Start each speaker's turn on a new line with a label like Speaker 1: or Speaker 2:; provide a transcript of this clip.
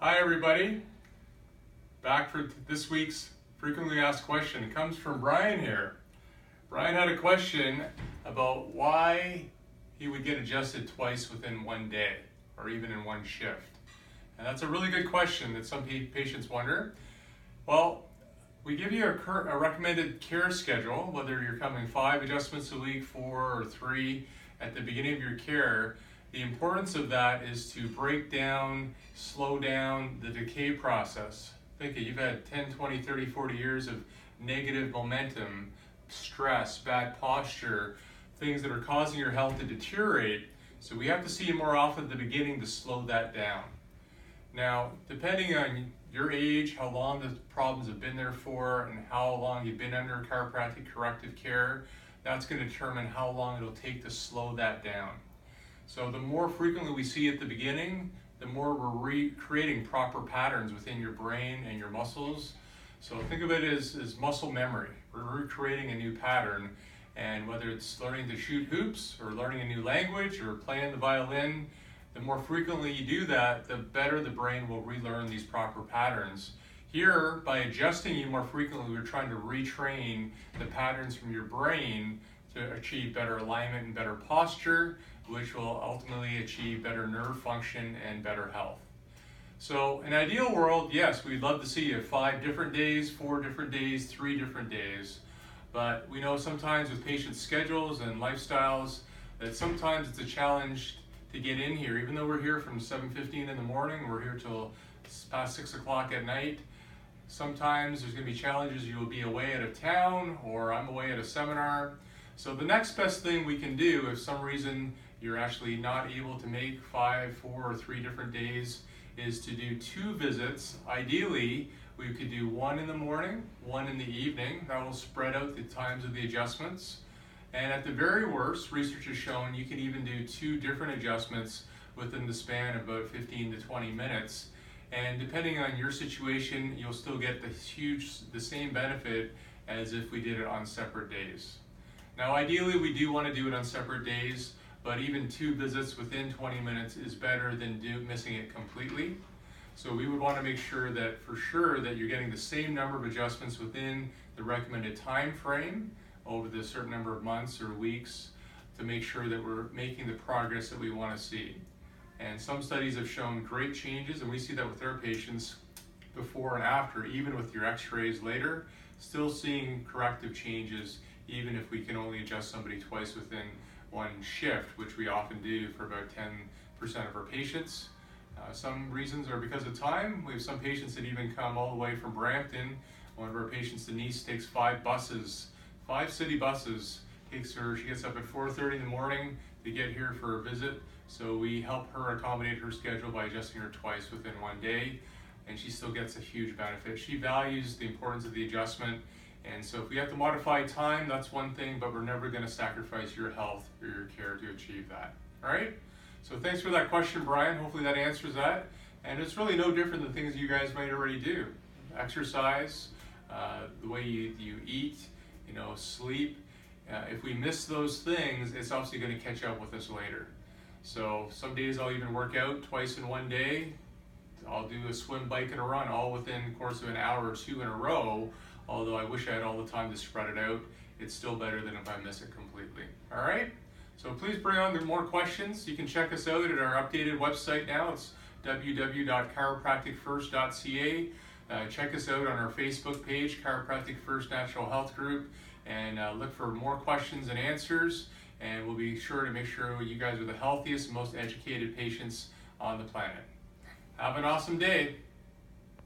Speaker 1: Hi everybody, back for this week's frequently asked question. It comes from Brian here. Brian had a question about why he would get adjusted twice within one day or even in one shift. And that's a really good question that some patients wonder. Well, we give you a recommended care schedule, whether you're coming 5 adjustments a week, 4 or 3 at the beginning of your care. The importance of that is to break down, slow down the decay process. Think it, you've had 10, 20, 30, 40 years of negative momentum, stress, bad posture, things that are causing your health to deteriorate. So we have to see you more often at the beginning to slow that down. Now, depending on your age, how long the problems have been there for, and how long you've been under chiropractic corrective care, that's going to determine how long it'll take to slow that down. So the more frequently we see at the beginning, the more we're recreating proper patterns within your brain and your muscles. So think of it as muscle memory. We're recreating a new pattern, and whether it's learning to shoot hoops or learning a new language or playing the violin, the more frequently you do that, the better the brain will relearn these proper patterns. Here, by adjusting you more frequently, we're trying to retrain the patterns from your brain to achieve better alignment and better posture, which will ultimately achieve better nerve function and better health. So in an ideal world, yes, we'd love to see you 5 different days, 4 different days, 3 different days. But we know sometimes with patient schedules and lifestyles that sometimes it's a challenge to get in here. Even though we're here from 7:15 in the morning, we're here till past 6 o'clock at night. Sometimes there's going to be challenges. You will be away out of town, or I'm away at a seminar. So the next best thing we can do, if some reason you're actually not able to make 5, 4, or 3 different days, is to do 2 visits. Ideally, we could do 1 in the morning, 1 in the evening. That will spread out the times of the adjustments. And at the very worst, research has shown you can even do 2 different adjustments within the span of about 15 to 20 minutes. And depending on your situation, you'll still get the same benefit as if we did it on separate days. Now, ideally, we do want to do it on separate days, but even 2 visits within 20 minutes is better than missing it completely. So we would want to make sure that you're getting the same number of adjustments within the recommended time frame over the certain number of months or weeks to make sure that we're making the progress that we want to see. And some studies have shown great changes, and we see that with our patients before and after, even with your x-rays later, still seeing corrective changes, even if we can only adjust somebody twice within 1 shift, which we often do for about 10% of our patients. Some reasons are because of time. We have some patients that even come all the way from Brampton. One of our patients, Denise, takes 5 buses, 5 city buses. Takes her, she gets up at 4:30 in the morning to get here for a visit. So we help her accommodate her schedule by adjusting her twice within 1 day, and she still gets a huge benefit. She values the importance of the adjustment, and so if we have to modify time, that's one thing, but we're never going to sacrifice your health or your care to achieve that. All right? So thanks for that question, Brian. Hopefully that answers that. And it's really no different than things you guys might already do. Exercise, the way you eat, sleep. If we miss those things, it's obviously going to catch up with us later. So some days I'll even work out twice in 1 day. I'll do a swim, bike, and a run all within the course of an hour or 2 in a row. Although I wish I had all the time to spread it out, it's still better than if I miss it completely. All right? So please bring on more questions. You can check us out at our updated website now. It's www.chiropracticfirst.ca. Check us out on our Facebook page, Chiropractic First Natural Health Group, and look for more questions and answers. And we'll be sure to make sure you guys are the healthiest, most educated patients on the planet. Have an awesome day.